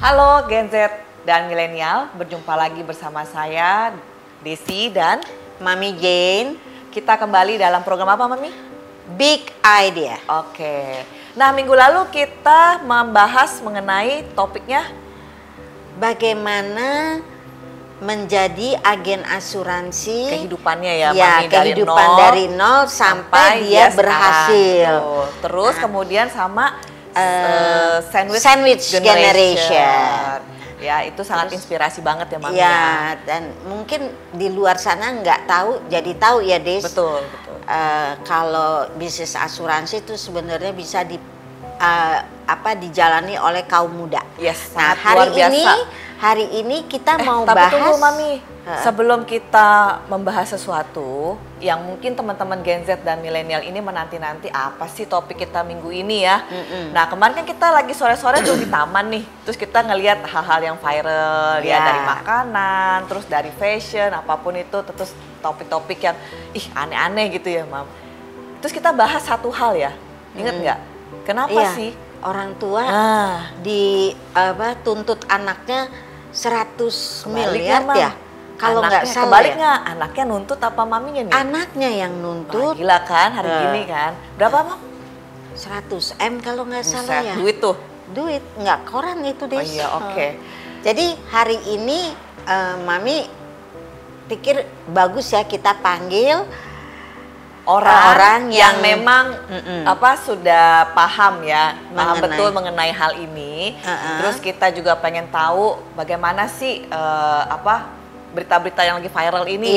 Halo Gen Z dan milenial, berjumpa lagi bersama saya Desi dan Mami Jane. kita kembali dalam program apa, Mami? Big Idea. Oke. Nah, minggu lalu kita membahas mengenai topiknya Bagaimana menjadi agen asuransi kehidupannya ya, ya, Mami, kehidupan dari nol sampai dia berhasil. sekarang. Terus kemudian sama Sandwich generation. Ya, itu sangat inspirasi banget ya, Mami. Ya, dan mungkin di luar sana nggak tahu, jadi tahu ya, Des. Betul, betul. Kalau bisnis asuransi itu sebenarnya bisa dijalani oleh kaum muda. Yes, Nah, sangat luar biasa. hari ini kita mau Tapi bahas. tunggu, Mami. Sebelum kita membahas sesuatu yang mungkin teman-teman Gen Z dan milenial ini menanti-nanti, apa sih topik kita minggu ini ya? Nah, kemarin kan kita lagi sore-sore tuh di taman nih. Terus kita ngelihat hal-hal yang viral ya, dari makanan, terus dari fashion, apapun itu, terus topik-topik yang aneh-aneh gitu ya, Mam. Terus kita bahas satu hal ya. Ingat nggak? Kenapa sih orang tua tuntut anaknya 100 miliar Mam. ya? Kalau nggak salah kebaliknya, anaknya nuntut apa maminya nih? Anaknya yang nuntut. Gila kan hari gini kan. Berapa, Mam? 100 M kalau nggak salah ya. Duit tuh. Duit, nggak koran itu, Des. Oh iya, oke. Jadi hari ini Mami pikir bagus ya kita panggil orang yang memang sudah paham ya, paham betul mengenai hal ini. Terus kita juga pengen tahu bagaimana sih berita-berita yang lagi viral ini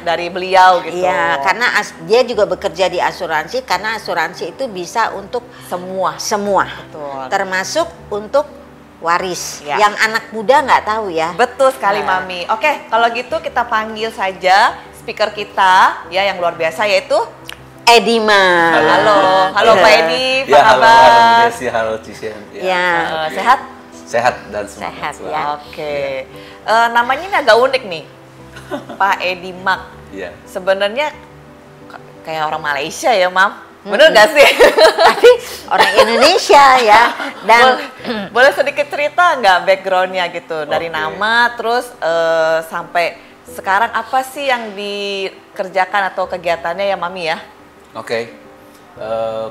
dari beliau gitu. Iya, karena dia juga bekerja di asuransi, karena asuransi itu bisa untuk semua. Betul. Termasuk untuk waris. Yang anak muda nggak tahu ya. Betul sekali, Mami. Oke, kalau gitu kita panggil saja speaker kita ya yang luar biasa, yaitu Edima. Halo Pak Edi, apa kabar? Halo Desi, halo Cisian. Sehat? Sehat dan semangat. Sehat ya. Oke. Namanya ini agak unik nih, Pak Edi Mak. Iya. Sebenarnya kayak orang Malaysia ya, Mam. Bener gak sih? Tapi orang Indonesia ya. Dan boleh sedikit cerita nggak backgroundnya gitu, dari nama terus sampai sekarang apa sih yang dikerjakan atau kegiatannya ya, Mami ya? Oke.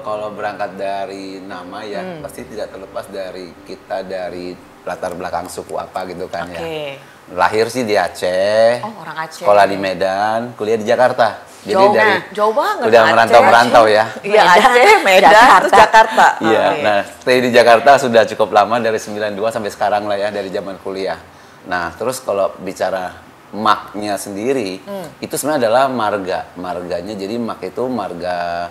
Kalau berangkat dari nama ya pasti tidak terlepas dari kita, dari latar belakang suku apa gitu kan ya. Lahir sih di Aceh. Oh, orang Aceh. Sekolah di Medan, kuliah di Jakarta. Jadi jauh banget. Udah merantau-merantau ya. Iya, Aceh, Medan, terus Jakarta. Iya. Nah, stay di Jakarta sudah cukup lama, dari 92 sampai sekarang lah ya, dari zaman kuliah. Nah, terus kalau bicara maknya sendiri, itu sebenarnya adalah marganya. Jadi mak itu marga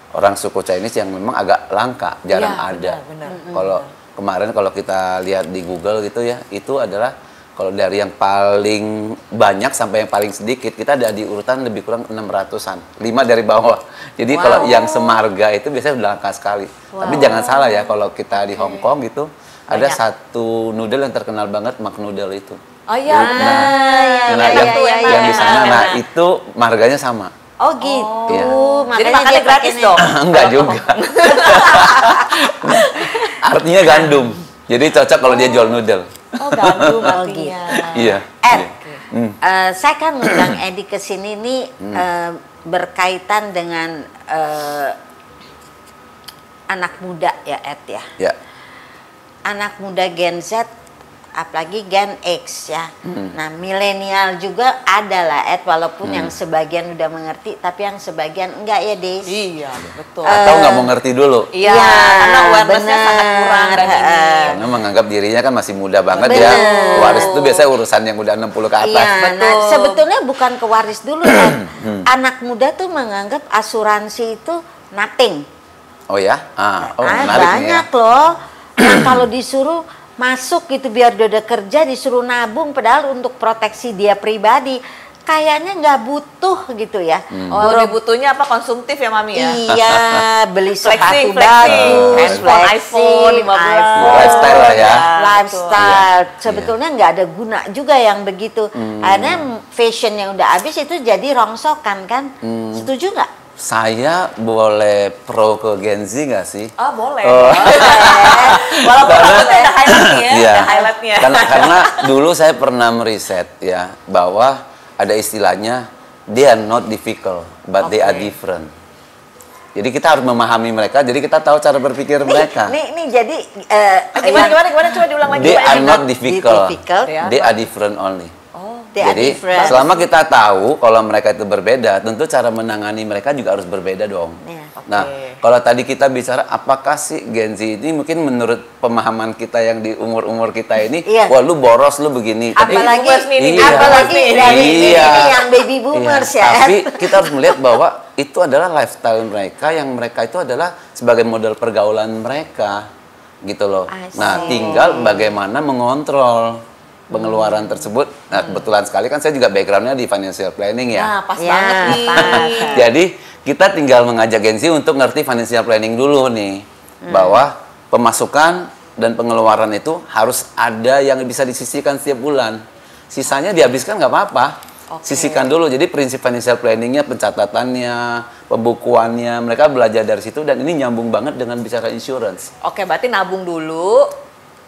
orang suku Chinese yang memang agak langka, jarang ada. Kalau kemarin kalau kita lihat di Google gitu ya, itu adalah kalau dari yang paling banyak sampai yang paling sedikit, kita ada di urutan lebih kurang 600-an, 5 dari bawah. Jadi kalau yang semarga itu biasanya udah langka sekali. Tapi jangan salah ya, kalau kita di Hong Kong gitu, ada satu noodle yang terkenal banget, mak noodle itu. Oh iya, yang di sana, nah itu marganya sama. oh gitu. Iya. Jadi makannya gratis dong? Enggak juga. Artinya gandum. Jadi cocok kalau dia jual noodle. Oh, gandum artinya. Iya. Saya kan ngundang Edi ke sini nih berkaitan dengan anak muda ya, Ed ya. Ya. Anak muda Gen Z, apalagi Gen X ya. Nah, milenial juga ada lah, Ed, walaupun yang sebagian udah mengerti, tapi yang sebagian enggak ya, Des. Iya, betul. Atau nggak mau ngerti dulu. Iya, karena awareness-nya sangat kurang dan ini. Karena menganggap dirinya kan masih muda banget ya. Waris itu biasanya urusan yang udah 60 ke atas. Iya, nah, sebetulnya bukan ke waris dulu kan. Anak muda tuh menganggap asuransi itu nothing. Oh ya? Menarik banyak nih ya. loh. Yang kalau disuruh masuk gitu biar dia udah kerja, disuruh nabung, padahal untuk proteksi dia pribadi kayaknya nggak butuh gitu ya. Oh, lebih butuhnya apa, konsumtif ya, Mami ya? Iya, beli sepatu flexing, handphone, iPhone 15. Lifestyle lah ya. Lifestyle. Sebetulnya nggak ada guna juga yang begitu. Akhirnya fashion yang udah habis itu jadi rongsokan kan. Setuju nggak? Saya boleh pro ke Gen Z nggak sih? Ah, boleh. Oh. Walaupun rambutnya ada highlightnya ya, Iya. ada highlightnya. Karena dulu saya pernah meriset ya bahwa ada istilahnya they are not difficult, but they are different. Jadi kita harus memahami mereka, jadi kita tahu cara berpikir mereka. Nih jadi Gimana coba diulang lagi. They are not difficult. difficult, they are different only. They are Jadi different. selama kita tahu kalau mereka itu berbeda, tentu cara menangani mereka juga harus berbeda dong. Iya. Nah, kalau tadi kita bicara apakah sih Gen Z ini mungkin menurut pemahaman kita yang di umur-umur kita ini, Iya. wah lu boros lu begini. Apalagi boomers nih, iya. apalagi dari Iya. ini yang baby boomers Iya, ya. Tapi kita harus melihat bahwa itu adalah lifestyle mereka yang mereka itu adalah sebagai model pergaulan mereka gitu loh. I Nah, see. tinggal bagaimana mengontrol pengeluaran tersebut. Nah, kebetulan sekali kan saya juga backgroundnya di financial planning ya. Nah, pas Ya, banget nih. pas. Jadi kita tinggal mengajak Gen Z untuk ngerti financial planning dulu nih, bahwa pemasukan dan pengeluaran itu harus ada yang bisa disisihkan setiap bulan. Sisanya dihabiskan nggak apa-apa. Sisihkan dulu. Jadi prinsip financial planningnya, pencatatannya, pembukuannya, mereka belajar dari situ dan ini nyambung banget dengan bicara insurance. Oke, berarti nabung dulu,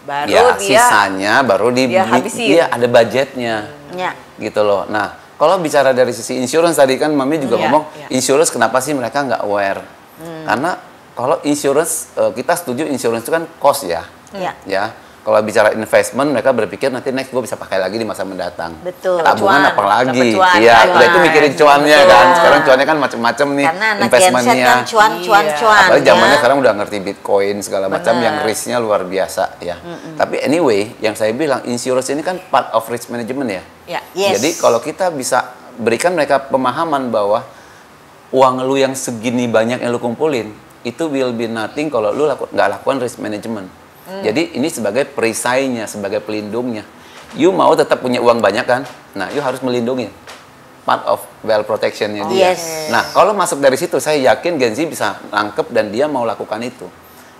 baru Ya, dia sisanya baru dia habisin. dia ada budgetnya. Ya. Gitu loh. Nah, kalau bicara dari sisi insurance tadi kan Mami juga Iya, ngomong iya. insurance kenapa sih mereka nggak aware? Karena kalau insurance kita setuju insurance itu kan cost ya. Ya. Ya. Kalau bicara investment mereka berpikir nanti next gue bisa pakai lagi di masa mendatang. Betul. Tabungan Cuan, apa lagi? dapat cuan, Iya, cuan. udah itu mikirin cuannya Betul. kan. Sekarang cuannya kan macam-macam nih Karena anak Gen Z investmentnya. kan cuan. Apalagi zamannya ya. sekarang udah ngerti Bitcoin segala macam Benar. yang risknya luar biasa ya. Tapi anyway, yang saya bilang insurance ini kan part of risk management ya. Ya. Yes. Jadi kalau kita bisa berikan mereka pemahaman bahwa uang lu yang segini banyak yang lu kumpulin itu will be nothing kalau lu nggak lakukan risk management. Jadi ini sebagai perisainya, sebagai pelindungnya. You mau tetap punya uang banyak kan? Nah, you harus melindungi. Part of wealth protectionnya dia. Yes. Nah, kalau masuk dari situ, saya yakin Gen Z bisa nangkep dan dia mau lakukan itu.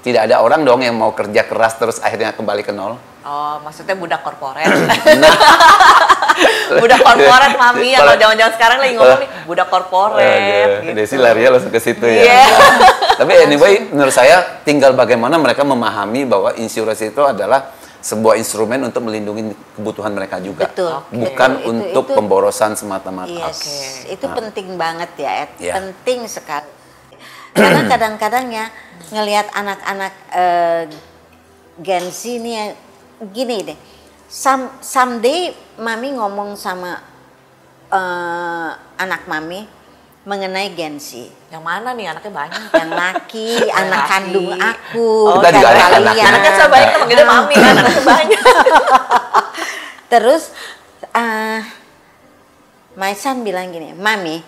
Tidak ada orang dong yang mau kerja keras terus akhirnya kembali ke nol. Oh, maksudnya budak korporat. Budak korporat, Mami. Yang kalau zaman-zaman sekarang lagi ngomong nih, budak korporat. Gitu. Desi lari langsung ke situ ya. Iya. Tapi anyway, menurut saya tinggal bagaimana mereka memahami bahwa insurance itu adalah sebuah instrumen untuk melindungi kebutuhan mereka juga. Betul. Bukan Itu- untuk itu- pemborosan semata-mata. Yes. Itu penting banget ya, Ed. Ya. Penting sekali. Karena kadang-kadang ya ngelihat anak-anak Gen Z ini ya, gini deh. Someday Mami ngomong sama anak Mami mengenai Gen Z. Yang mana nih? Anaknya banyak. Yang laki, anak Laki. kandung aku. Kita juga dan ada kalian. Anaknya coba banyak teman gede Mami kan, anaknya banyak. Terus my son bilang gini, Mami,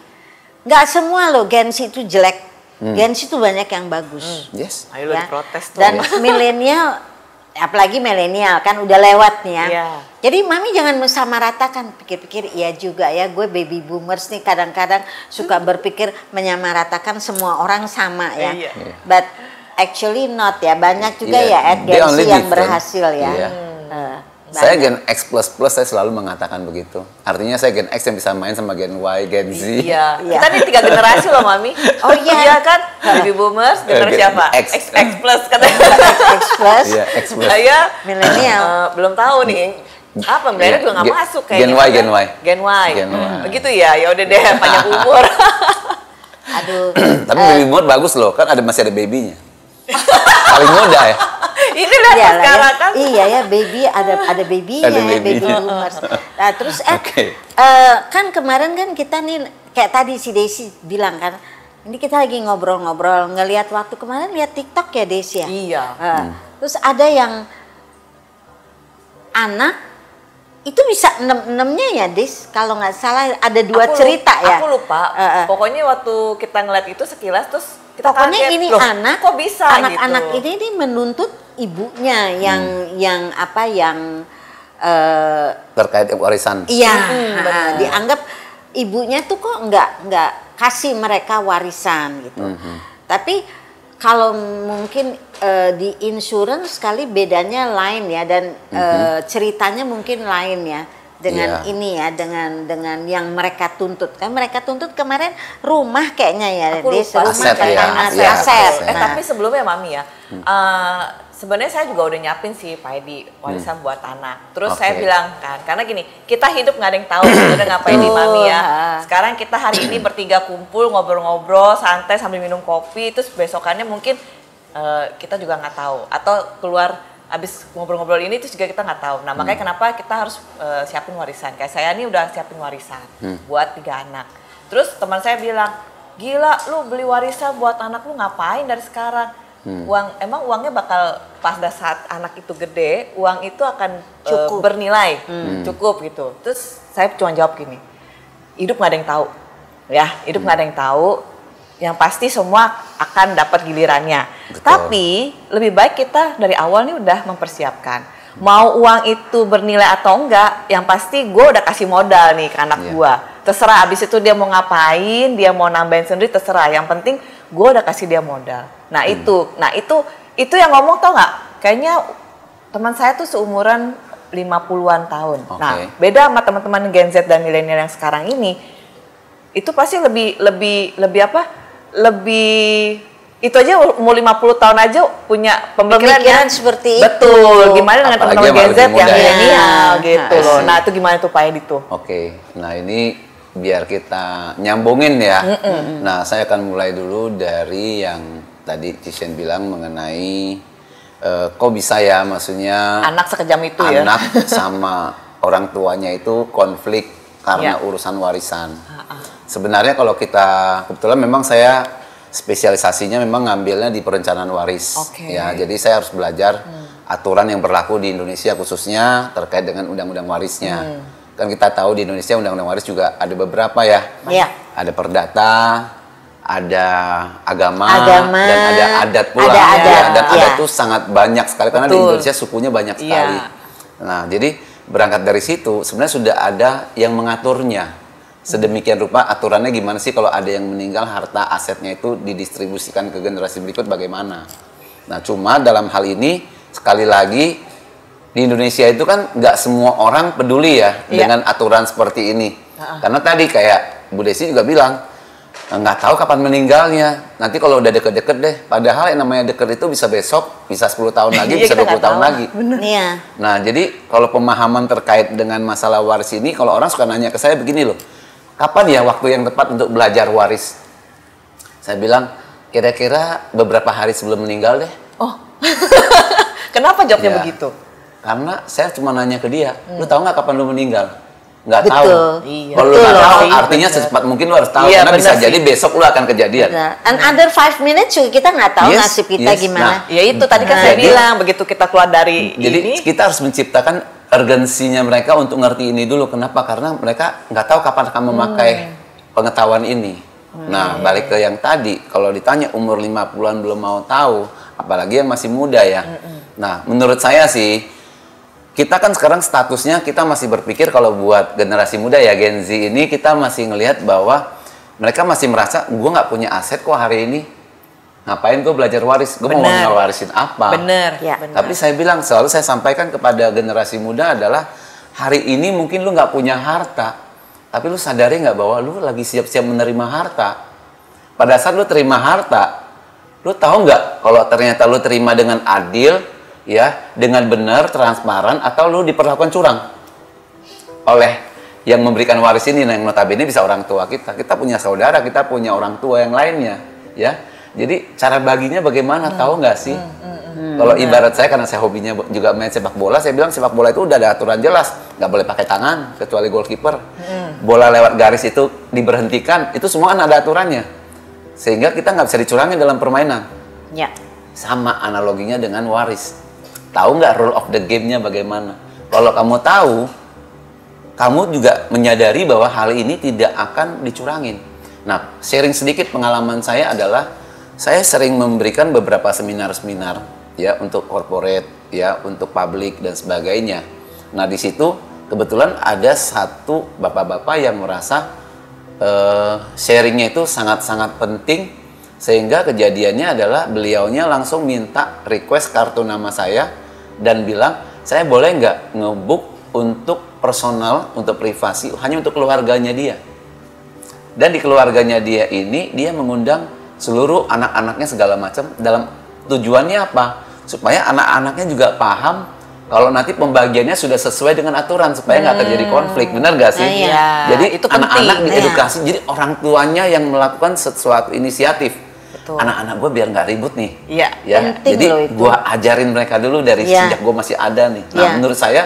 nggak semua loh Gen Z itu jelek. Gen Z itu banyak yang bagus. Yes. Ayo lu Ya. diprotes tuh. Dan milenial, apalagi milenial kan udah lewat nih ya. Iya. Jadi Mami jangan mensamaratakan, pikir-pikir iya juga ya, gue baby boomers nih kadang-kadang suka berpikir menyamaratakan semua orang sama ya. Iya. But actually not ya, banyak juga Iya, ya Ed they Gen Z only yang different. berhasil ya. Iya. Banyak. Saya Gen X++, saya selalu mengatakan begitu. Artinya saya Gen X yang bisa main sama Gen Y, Gen Z. Iya. Iya. Kita nih 3 generasi loh, Mami. Oh iya. Iya kan? Baby boomers, generasi Gen apa? X. X plus katanya. X plus, Iya, X+. Saya milenial. belum tahu nih. Apa milenial Iya, juga nggak Gen- masuk Gen kayaknya. Y, Gen Y. Gen Y. Gen Y. Begitu ya. Ya udah deh, panjang umur. Aduh. Tapi baby mood bagus loh, kan masih ada babynya. Paling muda ya. Ini lihat Iya lah sekarang ya. kan. Iya ya, baby ada babynya Ada ya, baby babynya. boomers. Nah terus Oke. kan kemarin kan kita nih kayak tadi si Desi bilang kan, ini kita lagi ngobrol-ngobrol ngelihat waktu kemarin lihat TikTok ya Desi ya. Iya. Terus ada yang anak itu bisa enam-enamnya ya Des, kalau nggak salah ada dua Aku cerita lupa, ya. Aku lupa. Pokoknya waktu kita ngeliat itu sekilas terus kita Pokoknya kaget. ini Loh, anak, kok bisa anak-anak gitu. ini menuntut ibunya yang apa yang Terkait warisan. iya benar. dianggap ibunya tuh kok nggak kasih mereka warisan gitu. Tapi kalau mungkin di insurance sekali bedanya lain ya dan ceritanya mungkin lain ya. dengan ini ya, dengan yang mereka tuntut. Kan mereka tuntut kemarin rumah kayaknya ya, Aku lupa. Aset, ya. aset. Iya, aset. aset. Tapi sebelumnya Mami ya, sebenarnya saya juga udah nyiapin sih Pak Edi warisan buat anak. Terus saya bilang kan, karena gini, kita hidup nggak ada yang tahu sebenarnya ngapain di Mami ya. Sekarang kita hari ini bertiga kumpul ngobrol-ngobrol santai sambil minum kopi, terus besokannya mungkin kita juga nggak tahu, atau keluar abis ngobrol-ngobrol ini terus juga kita nggak tahu. Nah makanya kenapa kita harus siapin warisan. Kayak saya nih udah siapin warisan buat 3 anak. Terus teman saya bilang, gila lu beli warisan buat anak lu ngapain dari sekarang? Emang uangnya bakal pada saat anak itu gede, uang itu akan bernilai, cukup gitu. Terus saya cuma jawab gini, hidup nggak ada yang tahu, ya hidup nggak ada yang tahu. Yang pasti semua akan dapat gilirannya. Betul. Tapi lebih baik kita dari awal nih udah mempersiapkan. Mau uang itu bernilai atau enggak, yang pasti gue udah kasih modal nih ke anak gue. Terserah abis itu dia mau ngapain, dia mau nambahin sendiri terserah. Yang penting gue udah kasih dia modal. Nah itu yang ngomong tau nggak? Kayaknya teman saya tuh seumuran 50-an tahun. Okay. Nah beda sama teman-teman Gen Z dan milenial yang sekarang ini. Itu pasti lebih itu aja umur 50 tahun aja punya pemikiran seperti betul. itu. Gimana dengan teman-teman Gen Z yang milenial gitu loh. Nah, itu gimana tuh Pak Edi tuh? Oke. Nah, ini biar kita nyambungin ya. Nah, saya akan mulai dulu dari yang tadi Cishen bilang mengenai kok bisa ya, maksudnya anak sekejam itu ya. Anak sama orang tuanya itu konflik karena urusan warisan. Sebenarnya kalau kita, kebetulan memang saya spesialisasinya memang ngambilnya di perencanaan waris. Ya, jadi saya harus belajar aturan yang berlaku di Indonesia khususnya terkait dengan undang-undang warisnya. Kan kita tahu di Indonesia undang-undang waris juga ada beberapa ya. Ada perdata, ada agama dan ada adat pula. Dan adat itu sangat banyak sekali karena di Indonesia sukunya banyak sekali. Nah, jadi berangkat dari situ sebenarnya sudah ada yang mengaturnya. Sedemikian rupa aturannya gimana sih kalau ada yang meninggal harta asetnya itu didistribusikan ke generasi berikut bagaimana. Nah cuma dalam hal ini sekali lagi di Indonesia itu kan nggak semua orang peduli ya dengan aturan seperti ini. Karena tadi kayak Bu Desi juga bilang nggak tahu kapan meninggalnya. Nanti kalau udah deket-deket deh. Padahal yang namanya deket itu bisa besok, bisa 10 tahun lagi, bisa 20 tahun lagi. Nah jadi kalau pemahaman terkait dengan masalah waris ini, kalau orang suka nanya ke saya begini loh. Kapan ya waktu yang tepat untuk belajar waris? Saya bilang, kira-kira beberapa hari sebelum meninggal deh. Oh, kenapa jawabnya begitu? Karena saya cuma nanya ke dia, lu tahu nggak kapan lu meninggal? Nggak Betul. tahu. Iya. Kalau lu nggak tahu, artinya secepat mungkin lu harus tahu. Iya, karena bisa sih. jadi besok lu akan kejadian. Another 5 minutes juga kita nggak tahu nasib kita gimana. Nah, ya itu tadi kan saya bilang, begitu kita keluar dari jadi ini. kita harus menciptakan urgensinya mereka untuk ngerti ini dulu. Kenapa? Karena mereka nggak tahu kapan akan memakai pengetahuan ini. Nah, balik ke yang tadi, kalau ditanya umur 50-an belum mau tahu, apalagi yang masih muda ya. Nah, menurut saya sih, kita kan sekarang statusnya kita masih berpikir kalau buat generasi muda ya, Gen Z ini kita masih ngelihat bahwa mereka masih merasa, gue nggak punya aset kok hari ini. Ngapain gue belajar waris? Gue mau ngewarisin apa? Bener. Tapi saya bilang, selalu saya sampaikan kepada generasi muda adalah, hari ini mungkin lu nggak punya harta, tapi lu sadari nggak bahwa lu lagi siap-siap menerima harta. Pada saat lu terima harta, lu tahu nggak kalau ternyata lu terima dengan adil, ya, dengan benar, transparan, atau lu diperlakukan curang oleh yang memberikan waris ini. Nah, yang notabene bisa orang tua kita. Kita punya saudara, kita punya orang tua yang lainnya, ya. Jadi cara baginya bagaimana, tahu nggak sih? Kalau ibarat saya, karena saya hobinya juga main sepak bola, saya bilang sepak bola itu udah ada aturan jelas, nggak boleh pakai tangan kecuali goalkeeper. Bola lewat garis itu diberhentikan, itu semua kan ada aturannya, sehingga kita nggak bisa dicurangi dalam permainan. Sama analoginya dengan waris. Tahu nggak rule of the game-nya bagaimana? Kalau kamu tahu, kamu juga menyadari bahwa hal ini tidak akan dicurangin. Nah, sharing sedikit pengalaman saya adalah, saya sering memberikan beberapa seminar-seminar ya untuk corporate, ya untuk publik dan sebagainya. Nah, di situ kebetulan ada satu bapak-bapak yang merasa sharingnya itu sangat-sangat penting, sehingga kejadiannya adalah beliaunya langsung minta request kartu nama saya dan bilang, saya boleh nggak nge-book untuk personal, untuk privasi, hanya untuk keluarganya dia. Dan di keluarganya dia ini, dia mengundang seluruh anak-anaknya segala macam, dalam tujuannya apa? Supaya anak-anaknya juga paham kalau nanti pembagiannya sudah sesuai dengan aturan, supaya nggak terjadi konflik. Benar nggak sih? Iya. Jadi itu anak-anak penting. diedukasi, jadi orang tuanya yang melakukan sesuatu inisiatif. Betul. Anak-anak gue biar nggak ribut nih. Iya. Ya, Penting jadi loh itu. gue ajarin mereka dulu dari Iya. sejak gue masih ada nih. Nah, Iya. menurut saya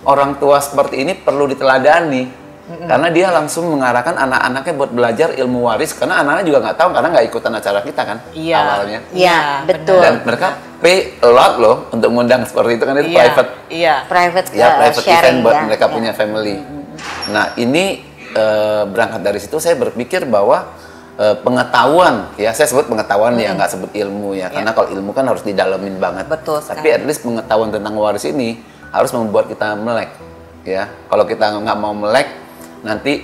orang tua seperti ini perlu diteladani. Karena dia langsung mengarahkan anak-anaknya buat belajar ilmu waris, karena anak-anak juga nggak tahu, karena nggak ikutan acara kita kan Iya. awalnya. Iya, betul. Dan mereka pay a lot loh untuk mengundang seperti itu, kan itu private. Iya. Private, Private sharing event buat ya. mereka Ya. punya family. Nah, ini berangkat dari situ saya berpikir bahwa pengetahuan, ya saya sebut pengetahuan ya, nggak sebut ilmu ya, karena kalau ilmu kan harus didalemin banget. Betul Tapi sekali. at least pengetahuan tentang waris ini harus membuat kita melek, ya. Kalau kita nggak mau melek, nanti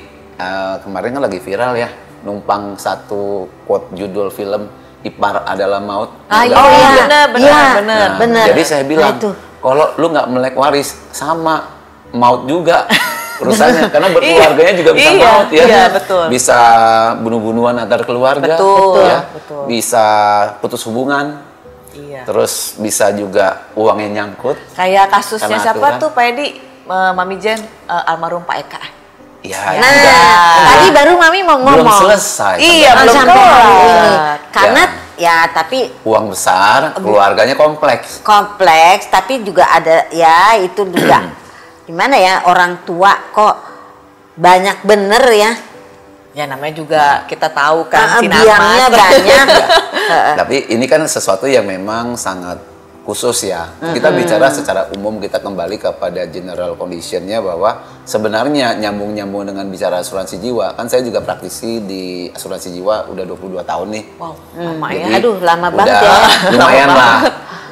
kemarin kan lagi viral ya, numpang satu quote judul film Ipar Adalah Maut. Ah, Udah iya, tahu ya? benar, Iya, benar. benar. Jadi saya bilang, Nah, itu. kalau lu nggak melek waris, sama maut juga urusannya, karena berkeluarganya juga bisa Iya, maut ya. iya, betul. Bisa bunuh-bunuhan antar keluarga, Betul, ya. betul. Bisa putus hubungan, Iya. terus bisa juga uangnya nyangkut. Kayak kasusnya Karena siapa aturan. tuh Pak Edi? Mami Jen, almarhum Pak Eka. Ya, Nah, udah. tadi baru Mami mau Belum ngomong. selesai. Iya, sampai belum sampai hari ini. kelar. Karena ya tapi uang besar, keluarganya kompleks. kompleks, tapi juga ada ya itu juga gimana ya, orang tua kok banyak bener ya. Ya namanya juga kita tahu kan Biangnya sinarmas. banyak. Tapi ini kan sesuatu yang memang sangat khusus ya. Kita bicara secara umum, kita kembali kepada general conditionnya bahwa sebenarnya nyambung-nyambung dengan bicara asuransi jiwa. Kan saya juga praktisi di asuransi jiwa udah 22 tahun nih. Wow, lama Jadi, ya. Aduh, lama udah banget ya. lumayan Lama lah.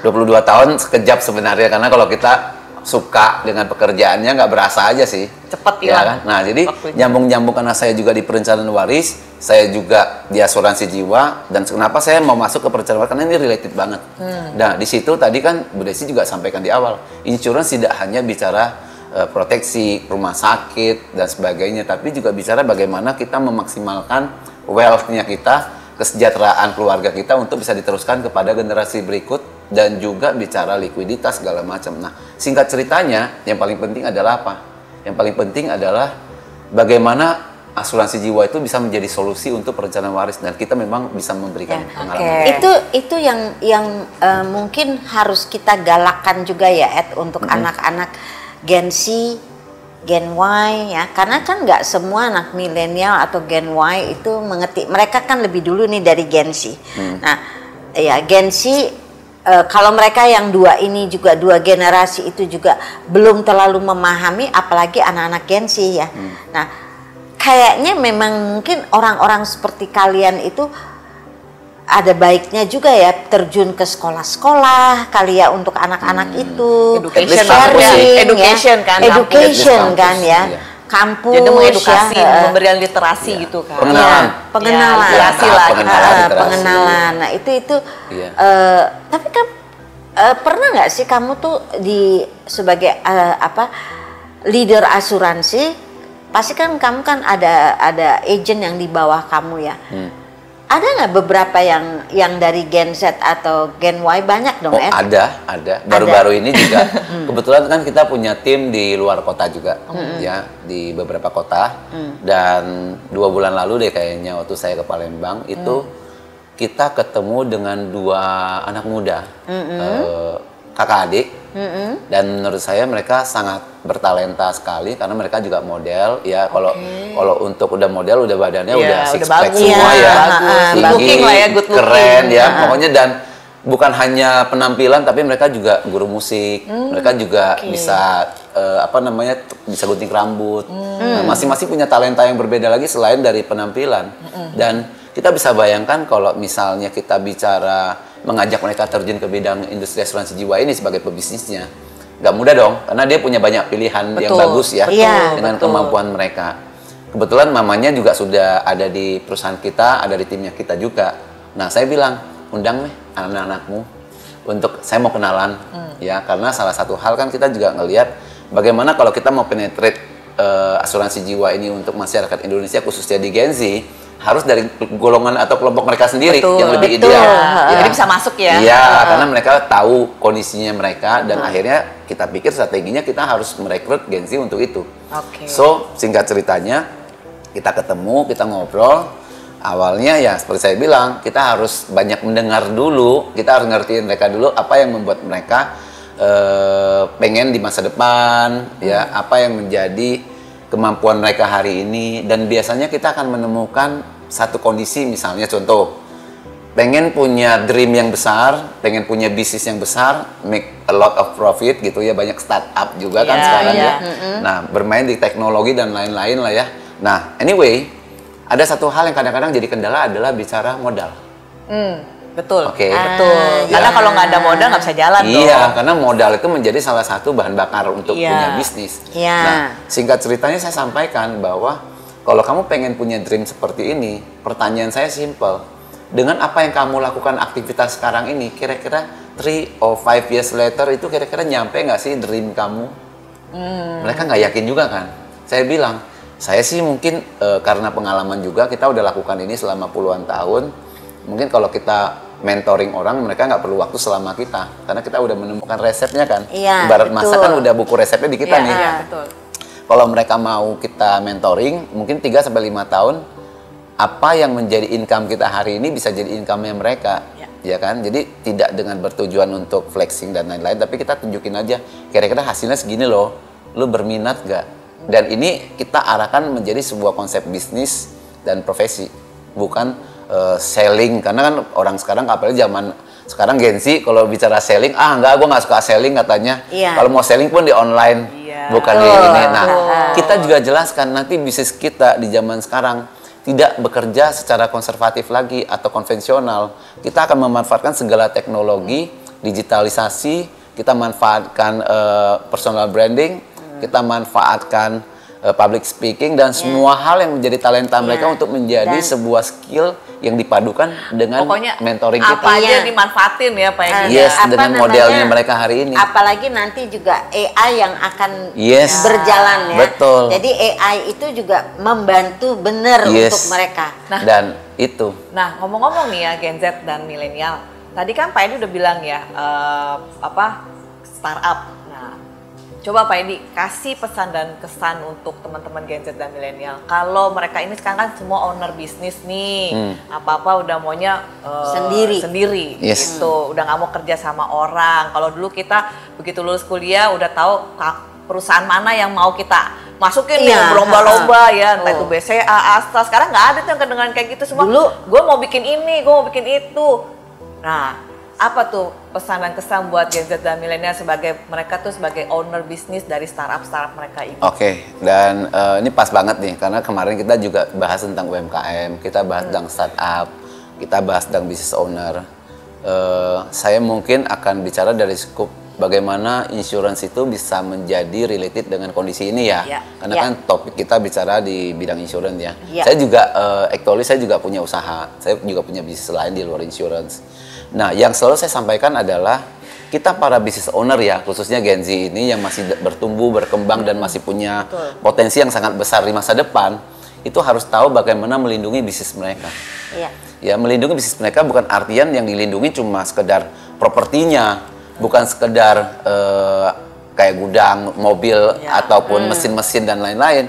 22 tahun sekejap sebenarnya, karena kalau kita suka dengan pekerjaannya nggak berasa aja sih. Cepet Ya hilang kan? Nah, jadi waktunya. nyambung-nyambung karena saya juga di perencanaan waris, saya juga di asuransi jiwa, dan kenapa saya mau masuk ke perencanaan waris, karena ini related banget. Nah, di situ tadi kan Bu Desi juga sampaikan di awal, insurance tidak hanya bicara proteksi, rumah sakit, dan sebagainya, tapi juga bicara bagaimana kita memaksimalkan wealth-nya kita, kesejahteraan keluarga kita untuk bisa diteruskan kepada generasi berikut, dan juga bicara likuiditas segala macam. Nah, singkat ceritanya, yang paling penting adalah apa? Yang paling penting adalah bagaimana asuransi jiwa itu bisa menjadi solusi untuk perencanaan waris, dan kita memang bisa memberikan Ya, pengalaman. oke. Itu yang mungkin harus kita galakkan juga ya, Ed, untuk anak-anak Gen Z, Gen Y ya, karena kan nggak semua anak milenial atau Gen Y itu mengerti. Mereka kan lebih dulu nih dari Gen Z. Nah, ya Gen Z kalau mereka yang dua ini juga, dua generasi itu juga belum terlalu memahami, apalagi anak-anak Gen Z ya. Nah, kayaknya memang mungkin orang-orang seperti kalian itu ada baiknya juga ya terjun ke sekolah-sekolah kali ya untuk anak-anak itu. Education, kampus sih. Education kan, education kampus. kan ya, Iya. kampus Jadi mengedukasi, ya, memberian literasi Iya. gitu kan. Pengenalan. Ya, pengenalan, Ya, literasi lah. Pengenalan, literasi. pengenalan. Nah itu Iya. tapi kan pernah nggak sih kamu tuh sebagai leader asuransi, pasti kan kamu kan ada agent yang di bawah kamu ya. Ada nggak beberapa yang dari Gen Z atau Gen Y? Banyak dong, Oh, Ed? ada. Baru-baru ini juga kebetulan kan kita punya tim di luar kota juga, ya, di beberapa kota. Dan 2 bulan lalu deh kayaknya waktu saya ke Palembang itu kita ketemu dengan 2 anak muda, kakak adik. Dan menurut saya mereka sangat bertalenta sekali, karena mereka juga model ya. Kalau untuk udah model, udah badannya Iya, udah six udah pack bagus. semua Iya, ya, bagus. Good tinggi, looking lah ya, good looking. keren ya pokoknya. Dan bukan hanya penampilan, tapi mereka juga guru musik, mereka juga bisa bisa gunting rambut. Nah, masing-masing punya talenta yang berbeda lagi selain dari penampilan. Dan kita bisa bayangkan kalau misalnya kita bicara mengajak mereka terjun ke bidang industri asuransi jiwa ini sebagai pebisnisnya, nggak mudah dong, karena dia punya banyak pilihan yang bagus ya, Iya, dengan kemampuan mereka. Kebetulan mamanya juga sudah ada di perusahaan kita, ada di timnya kita juga. Nah, saya bilang, undang nih anak-anakmu untuk saya mau kenalan, ya, karena salah satu hal kan kita juga ngelihat bagaimana kalau kita mau penetrate asuransi jiwa ini untuk masyarakat Indonesia khususnya di Gen Z, harus dari golongan atau kelompok mereka sendiri yang lebih ideal. Jadi bisa masuk ya. Iya, karena mereka tahu kondisinya mereka dan akhirnya kita pikir strateginya kita harus merekrut Gen Z untuk itu. So, singkat ceritanya kita ketemu, kita ngobrol. Awalnya ya seperti saya bilang, kita harus banyak mendengar dulu, kita harus ngertiin mereka dulu apa yang membuat mereka pengen di masa depan, ya apa yang menjadi kemampuan mereka hari ini, dan biasanya kita akan menemukan satu kondisi, misalnya contoh, pengen punya dream yang besar, pengen punya bisnis yang besar, make a lot of profit gitu ya, banyak startup juga kan sekarang ya. Nah, bermain di teknologi dan lain-lain lah ya. Nah, anyway, ada satu hal yang kadang-kadang jadi kendala adalah bicara modal. Betul. Oke. Betul. Karena kalau nggak ada modal nggak bisa jalan dong. Iya, karena modal itu menjadi salah satu bahan bakar untuk punya bisnis. Nah, singkat ceritanya saya sampaikan bahwa kalau kamu pengen punya dream seperti ini, pertanyaan saya simple. Dengan apa yang kamu lakukan aktivitas sekarang ini, kira-kira 3 or 5 years later itu kira-kira nyampe nggak sih dream kamu? Mereka nggak yakin juga kan. Saya bilang, saya sih mungkin karena pengalaman juga, kita udah lakukan ini selama puluhan tahun. Mungkin kalau kita mentoring orang, mereka nggak perlu waktu selama kita, karena kita udah menemukan resepnya kan. Ibarat masak kan udah buku resepnya di kita nih. Iya, betul. Kalau mereka mau kita mentoring, mungkin 3-5 tahun, apa yang menjadi income kita hari ini bisa jadi income-nya mereka. Ya kan? Jadi tidak dengan bertujuan untuk flexing dan lain-lain, tapi kita tunjukin aja, kira-kira hasilnya segini loh, lu berminat gak? Dan ini kita arahkan menjadi sebuah konsep bisnis dan profesi, bukan selling, karena kan orang sekarang, apalagi zaman sekarang Gen Z, kalau bicara selling, enggak, gue nggak suka selling katanya. Kalau mau selling pun di online, bukan di ini. Nah, kita juga jelaskan nanti bisnis kita di zaman sekarang tidak bekerja secara konservatif lagi atau konvensional. Kita akan memanfaatkan segala teknologi, digitalisasi, kita manfaatkan personal branding, kita manfaatkan public speaking dan semua hal yang menjadi talenta mereka untuk menjadi sebuah skill yang dipadukan dengan pokoknya mentoring kita. Apa aja dimanfaatin ya Pak Edi. Yes, dengan modelnya mereka hari ini. Apalagi nanti juga AI yang akan berjalan ya. Betul. Jadi AI itu juga membantu benar untuk mereka. Dan itu. Nah, ngomong-ngomong nih ya Gen Z dan milenial. Tadi kan Pak Edi udah bilang ya startup. Coba Pak Edi kasih pesan dan kesan untuk teman-teman Gen Z dan milenial. Kalau mereka ini sekarang kan semua owner bisnis nih, apa-apa udah maunya sendiri, gitu. Udah nggak mau kerja sama orang. Kalau dulu kita begitu lulus kuliah udah tahu perusahaan mana yang mau kita masukin nih berlomba-lomba ya, entah itu BCA, Astra. Sekarang nggak ada tuh yang kedengeran kayak gitu semua. Dulu gue mau bikin ini, gue mau bikin itu. Nah, apa tuh pesan dan kesan buat Gen Z dan milenial sebagai mereka tuh sebagai owner bisnis dari startup mereka ini? Oke, dan ini pas banget nih karena kemarin kita juga bahas tentang UMKM, kita bahas tentang startup, kita bahas tentang business owner. Saya mungkin akan bicara dari skup bagaimana insurance itu bisa menjadi related dengan kondisi ini ya. Karena kan topik kita bicara di bidang insurance ya. Saya juga actually saya juga punya usaha, saya juga punya bisnis lain di luar insurance. Nah, yang selalu saya sampaikan adalah kita para business owner ya, khususnya Gen Z ini yang masih bertumbuh, berkembang dan masih punya potensi yang sangat besar di masa depan, itu harus tahu bagaimana melindungi bisnis mereka. Ya, melindungi bisnis mereka bukan artian yang dilindungi cuma sekedar propertinya, bukan sekedar kayak gudang, mobil ataupun mesin-mesin dan lain-lain.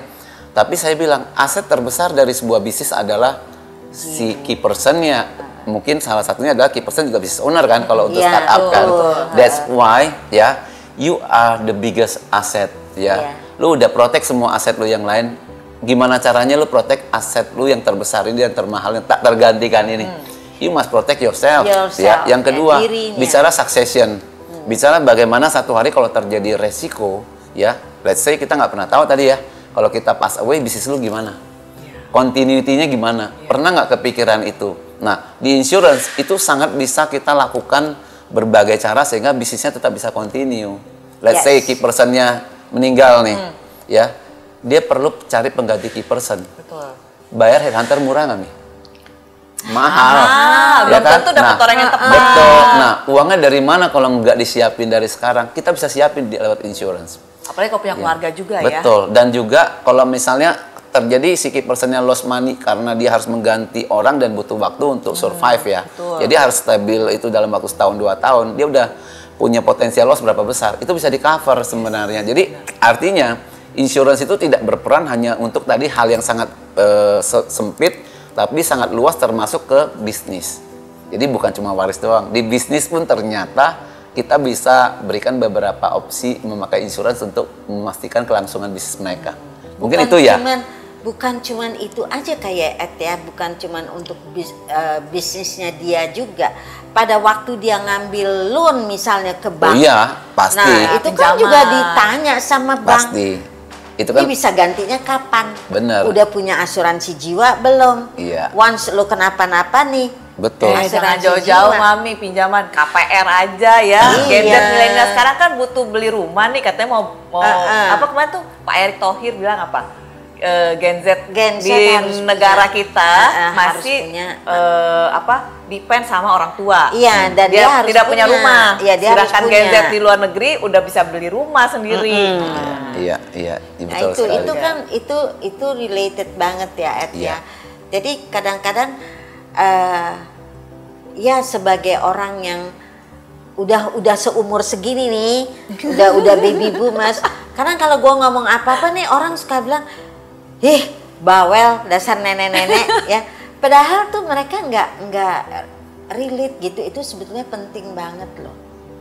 Tapi saya bilang aset terbesar dari sebuah bisnis adalah si key personnya. Mungkin salah satunya adalah key person juga business owner kan kalau untuk startup kan. That's why ya, you are the biggest asset ya. Lu udah protect semua aset lu yang lain. Gimana caranya lu protect aset lu yang terbesar ini, yang termahal, yang tak tergantikan ini? You must protect yourself ya. Yang kedua, bicara succession. Bicara bagaimana satu hari kalau terjadi resiko ya. Let's say kita nggak pernah tahu tadi ya. Kalau kita pass away, bisnis lu gimana? Continuity-nya gimana? Pernah nggak kepikiran itu? Nah, di insurance itu sangat bisa kita lakukan berbagai cara sehingga bisnisnya tetap bisa continue. Let's say key person-nya meninggal nih, ya, dia perlu cari pengganti key person. Bayar headhunter murah nggak nih? Mahal. Belum tentu dapat orang yang tepat. Betul. Nah, uangnya dari mana kalau nggak disiapin dari sekarang? Kita bisa siapin lewat insurance. Apalagi kalau punya keluarga juga ya. Betul. Dan juga kalau misalnya terjadi si key personnya lost money karena dia harus mengganti orang dan butuh waktu untuk survive ya. Betul. Jadi harus stabil itu dalam waktu setahun 2 tahun. Dia udah punya potensial loss berapa besar. Itu bisa di cover sebenarnya. Jadi artinya insurance itu tidak berperan hanya untuk tadi hal yang sangat sempit, tapi sangat luas termasuk ke bisnis. Jadi bukan cuma waris doang. Di bisnis pun ternyata kita bisa berikan beberapa opsi memakai insurance untuk memastikan kelangsungan bisnis mereka. Mungkin itu ya. Bukan cuman itu aja kayak Ed ya, bukan cuman untuk bisnisnya dia juga. Pada waktu dia ngambil loan misalnya ke bank. Oh iya, pasti. Nah, itu kan juga ditanya sama bank. Pasti. Itu kan ini bisa gantinya kapan? Bener. Udah punya asuransi jiwa belum? Iya. Once lo kenapa-napa nih. Betul. Jangan jauh-jauh Mami, pinjaman KPR aja ya. Iya. Gadget milenial sekarang kan butuh beli rumah nih, katanya mau apa kemarin tuh Pak Erick Thohir bilang apa? Gen Z di negara kita masih depend sama orang tua. Iya, dan dia harus tidak punya rumah. Iya, dia sedangkan harus Gen punya. Z di luar negeri udah bisa beli rumah sendiri. Iya, Nah, betul sekali. itu kan itu related banget ya, Ed ya. Jadi kadang-kadang ya sebagai orang yang udah seumur segini nih, udah baby boomers. Kadang kalau gua ngomong apa-apa nih orang suka bilang, bawel dasar nenek-nenek ya. Padahal tuh mereka nggak relate gitu. Itu sebetulnya penting banget loh.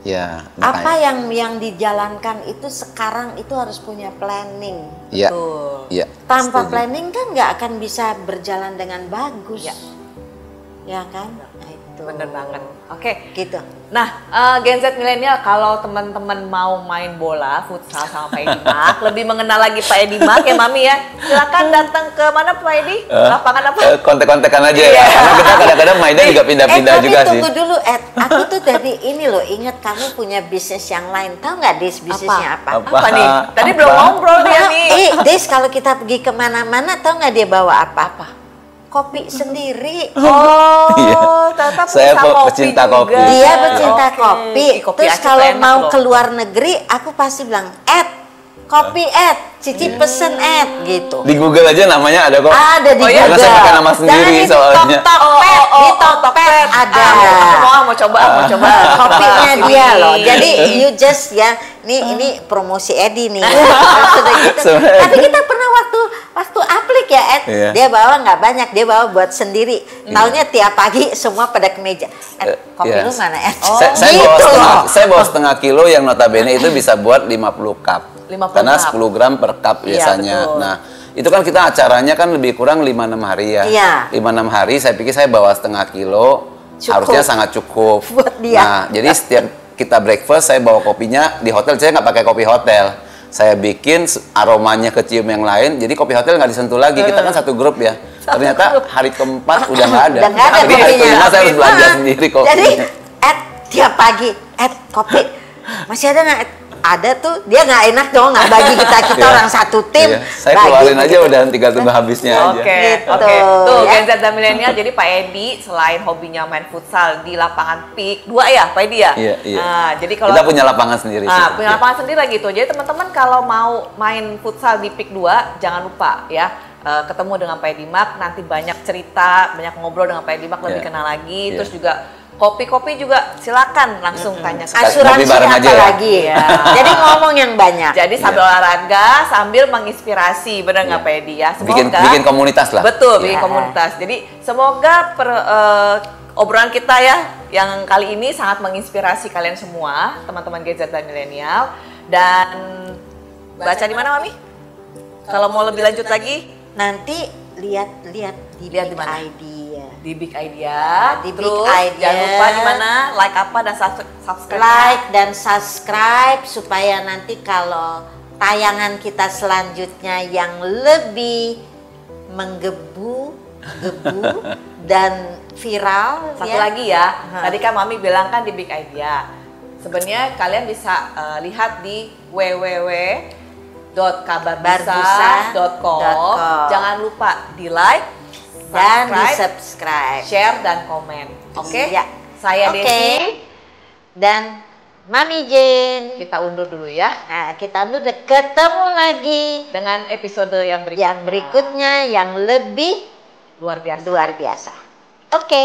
Ya. Apa yang dijalankan itu sekarang itu harus punya planning. Iya. Iya. Tanpa planning kan nggak akan bisa berjalan dengan bagus. Ya kan? Nah, itu. Bener banget. Oke. Gitu. Nah, Gen Z milenial kalau teman-teman mau main bola futsal sama Pak Edi Mak, lebih mengenal lagi Pak Edi Mak ya Mami ya. Silakan datang ke mana Pak Edi? Lapangan apa? Kontek-kontekan aja ya. Karena kita kadang-kadang mainnya juga pindah-pindah juga sih. Tunggu dulu, Ed. Aku tuh dari ini loh, ingat kamu punya bisnis yang lain. Tahu nggak Des bisnisnya apa? Apa nih? Tadi belum ngobrol dia nih. Des kalau kita pergi kemana-mana, tahu nggak dia bawa apa? Kopi sendiri. Ternyata Saya pecinta kopi. Dia pecinta kopi. Kopi Terus Aceh kalau enak mau loh. ke luar negeri, aku pasti bilang, Ed, kopi Ed, Cici pesen Ed, gitu. Di Google aja namanya ada kok. Ada di Google. Karena saya pakai nama sendiri Dan soalnya. Di Tokped ada. Mau coba. Kopinya dia loh. Jadi you just ya, ini promosi Edi nih. Sudah gitu. Tapi kita pernah waktu aplik ya Ed, Iya. dia bawa nggak banyak, dia bawa buat sendiri. Taunya tiap pagi semua pada ke meja. Ed, kopi Iya. lu mana Ed? Saya bawa setengah kilo yang notabene itu bisa buat 50 cup. 50 Karena cup. 10 gram per cup biasanya. betul. Nah, itu kan kita acaranya kan lebih kurang 5-6 hari ya. Iya. 5-6 hari saya pikir saya bawa setengah kilo Cukup. harusnya sangat cukup. Buat dia. Nah, jadi setiap kita breakfast saya bawa kopinya di hotel, saya nggak pakai kopi hotel. Saya bikin aromanya kecium yang lain, jadi kopi hotel nggak disentuh lagi. Kita kan satu grup ya. Ternyata hari keempat udah nggak ada. Udah nggak ada Jadi hari kopinya. kelima saya harus belanja sendiri kopinya. Jadi Ed tiap pagi, Ed kopi masih ada nggak? Ed? Ada tuh, dia nggak enak dong nggak bagi kita Iya. orang satu tim. Iya. Saya bagi keluarin aja begitu. udah tinggal tunggu habisnya aja. Oke. Gitu, Tuh ya. Gen Z dan milenial. Jadi Pak Edi selain hobinya main futsal di lapangan PIK 2 ya, Pak Edi ya. Iya. Nah, jadi kalau Kita punya lapangan sendiri sih. punya lapangan sendiri lah gitu. Jadi teman-teman kalau mau main futsal di PIK 2 jangan lupa ya. Ketemu dengan Pak Edi Mak, nanti banyak cerita, banyak ngobrol dengan Pak Edi Mak, lebih Iya. kenal lagi. Iya. Terus juga kopi-kopi juga silakan langsung tanya ke Asuransi Ngopi bareng apa aja ya. lagi? Jadi ngomong yang banyak. Jadi sambil olahraga, sambil menginspirasi, benar nggak Pak Edi ya? Bikin komunitas lah. Betul, bikin Iya. komunitas. Jadi semoga obrolan kita ya yang kali ini sangat menginspirasi kalian semua, teman-teman Gen Z dan milenial. Dan baca di mana Mami? Kalau mau lebih lanjut lagi Nanti lihat di Lihat di mana? idea. di Big Idea. Di Big Terus Idea. jangan lupa di mana like apa dan subscribe. Like dan subscribe supaya nanti kalau tayangan kita selanjutnya yang lebih menggebu dan viral. Satu lagi ya, tadi kan Mami bilang kan di Big Idea. Sebenarnya kalian bisa lihat di www.kabarbusa.com. Jangan lupa di like, dan di subscribe, subscribe. share dan komen. Oke? Iya. Saya Oke. Desi Dan Mami Jane. Kita undur dulu ya. Nah, kita udah ketemu lagi Dengan episode yang berikutnya. yang berikutnya yang lebih Luar biasa. luar biasa. Oke.